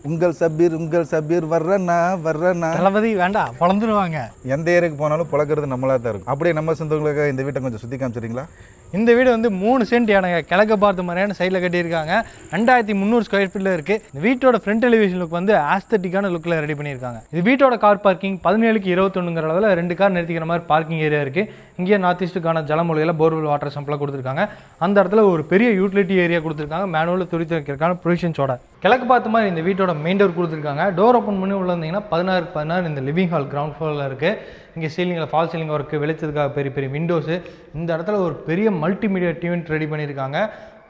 உங்கள் சபீர் வர்றண்ணா தளபதி வேண்டாம் பொழந்துருவாங்க. எந்த ஏரியாவுக்கு போனாலும் பழக்கிறது நம்மளா தான் இருக்கும். அப்படியே நம்ம சொந்தங்களுக்காக இந்த வீட்டை கொஞ்சம் சுற்றி காமிச்சிருங்களா? இந்த வீடு வந்து 3 சென்ட் இடங்க, கிழக்கு பார்த்த மாதிரியான சைடில் கட்டியிருக்காங்க. 2300 ஸ்கொயர் ஃபீட்டில் இருக்குது. இந்த வீட்டோட ஃப்ரண்ட் எலிவேஷன் லுக் வந்து ஆஸ்தட்டிக்கான லுக்கில் ரெடி பண்ணியிருக்காங்க. இது வீட்டோட கார் பார்க்கிங் 17க்கு 21ங்கிற அளவில் 2 கார் நிறுத்திக்கிற மாதிரி பார்க்கிங் ஏரியா இருக்குது. இங்கே நார்த் ஈஸ்ட்டுக்கான ஜலமொழியில் போர்வெல் வாட்டர் சம்பிளாக கொடுத்துருக்காங்க. அந்த இடத்துல ஒரு பெரிய யூட்டிலிட்டி ஏரியா கொடுத்துருக்காங்க, மேனுவலில் துரித்து வைக்கிறதுக்கான ப்ரொவிஷன்ஸோட. கிழக்கு பார்த்த மாதிரி இந்த வீட்டோட மெயின் டோர் கொடுத்துருக்காங்க. டோர் ஓப்பன் பண்ணி உள்ள இருந்தீங்கன்னா 16 இந்த லிவிங் ஹால் கிரவுண்ட் ஃப்ளோரில் இருக்குது. இங்கே சீலிங்கில் ஃபால் சீலிங் ஒர்க்கு, வெளிச்சதுக்காக பெரிய பெரிய விண்டோஸு. இந்த இடத்துல ஒரு பெரிய மல்டிமீடியா டிவி ரெடி பண்ணியிருக்காங்க.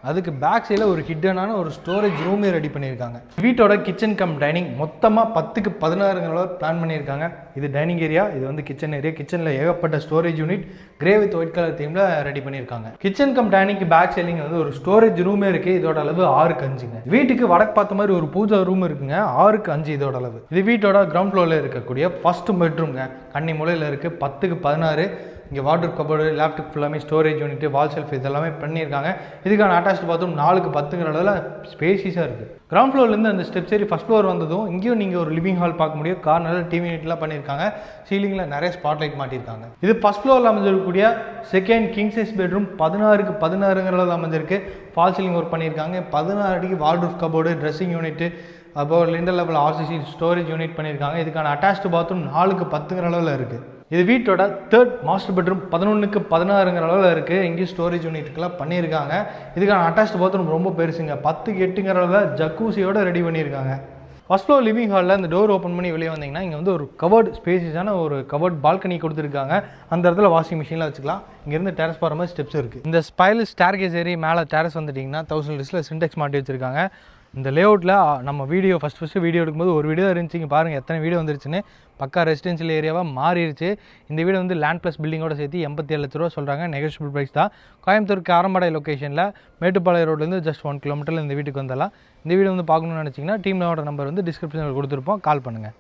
அதுக்கு பேக் சைடில் ஒரு ஹிட்டனான ஒரு ஸ்டோரேஜ் ரூமே ரெடி பண்ணியிருக்காங்க. வீட்டோட கிச்சன் கம் டைனிங் மொத்தமாக 10க்கு 16 பிளான் பண்ணியிருக்காங்க. இது டைனிங் ஏரியா, இது வந்து கிச்சன் ஏரியா. கிச்சனில் ஏகப்பட்ட storage unit grey with white colour தீமில் ரெடி பண்ணியிருக்காங்க. கிச்சன் கம் டைனிங்க்கு பேக் சைடிங் வந்து ஒரு ஸ்டோரேஜ் ரூமே இருக்குது. இதோட அளவு 6க்கு 5ங்க. வீட்டுக்கு வடக்கு பார்த்த மாதிரி ஒரு பூஜா ரூம் இருக்குங்க, 6க்கு 5 இதோட அளவு. இது வீட்டோட கிரவுண்ட் ஃப்ளோரில் இருக்கக்கூடிய ஃபர்ஸ்ட் பெட்ரூம்ங்க, கன்னி மூலையில் இருக்குது, 10க்கு 16. இங்கே வாட்டர் கபோர்டு, லேப்டாப் ஃபுல்லாமே ஸ்டோரேஜ் யூனிட், வால் செல்ஃப் இதெல்லாமே பண்ணியிருக்காங்க. இதுக்கான அட்டாச் பாத்ரூம் 4க்கு 10ங்கிற அளவில் ஸ்பேசியஸாக இருக்குது. கிரவுண்ட் ஃப்ளோர்லேருந்து அந்த ஸ்டெப்ஸ் ஏறி ஃபஸ்ட் ஃப்ளோர் வந்ததும் இங்கேயும் நீங்கள் ஒரு லிவிங் ஹால் பார்க்க முடியும். கார்னரில் டிவி யூனிட்லாம் பண்ணியிருக்காங்க. சீலிங்கில் நிறைய ஸ்பாட் லைட் மாட்டியிருக்காங்க. இது ஃபஸ்ட் ஃப்ளோரில் அமைஞ்சிருக்கக்கூடிய செகண்ட் கிங் சைஸ் பெட்ரூம் 16க்கு 16ங்கிற அளவில் அமைஞ்சிருக்கு. ஃபால் சீலிங் ஒர்க் பண்ணியிருக்காங்க. 16 அடிக்கு வால்ட்ரூஃப் கபோர்டு, ட்ரெஸ்ஸிங் யூனிட், அப்போ Linder level RCC storage unit பண்ணியிருக்காங்க. இதுக்கான அட்டாச் பாத்ரூம் 4க்கு 10ங்கிற அளவில் இருக்குது. இது வீட்டோட 3rd மாஸ்டர் பெட்ரூம் 11க்கு 16ங்கிற அளவில் இருக்குது. இங்கேயும் ஸ்டோரேஜ் யூனிட்டுக்கெல்லாம் பண்ணியிருக்காங்க. இதுக்கான அட்டாச் பாத்ரூம் ரொம்ப பெருசுங்க, 10க்கு 8ங்கிற அளவில் ஜக்கூசியோட ரெடி பண்ணியிருக்காங்க. ஃபர்ஸ்ட் ஃப்ளோர் லிவிங் ஹாலில் இந்த டோர் ஓப்பன் பண்ணி வெளியே வந்தீங்கன்னா இங்கே வந்து ஒரு கவர்டு ஸ்பேசியஸான ஒரு கவர்ட் பால்கனி கொடுத்துருக்காங்க. அந்த இடத்துல வாஷிங் மிஷினில் வச்சுக்கலாம். இங்கேருந்து டெரஸ் போகிற மாதிரி ஸ்டெப்ஸ் இருக்குது. இந்த ஸ்பைல் ஸ்டேர்கேஸ் ஏறி மேலே டெரஸ் வந்துட்டிங்கன்னா 1000 லிட்டர்ஸில் சின்டெக்ஸ் மாட்டி வச்சுருக்காங்க. இந்த லேஅவுட்டில் நம்ம வீடியோ ஃபஸ்ட்டு வீடியோ எடுக்கும்போது ஒரு வீடியோ இருந்துச்சு. இங்கே பாருங்கள் எத்தனை வீடியோ வந்துருச்சுன்னு. பக்கா ரெசிடென்ஷியல் ஏரியாவாக மாறிடுச்சு. இந்த வீடு வந்து லேண்ட் ப்ளஸ் பில்டிங்கோட சேர்த்து 87 லட்ச ரூபா சொல்கிறாங்க. நெகோஷியபிள் ப்ரைஸ் தான். கோயம்புத்தூருக்கு ஆரம்படை லொக்கேஷனில் மேட்டுப்பாளையம் ரோட்லேருந்து ஜஸ்ட் 1 கிலோமீட்டரில் இந்த வீட்டுக்கு வந்துடலாம். இந்த வீடு வந்து பார்க்கணும்னு நினச்சிங்கன்னா டீமோட நம்பர் வந்து டிஸ்கிரிப்ஷனில் கொடுத்துருப்போம், கால் பண்ணுங்கள்.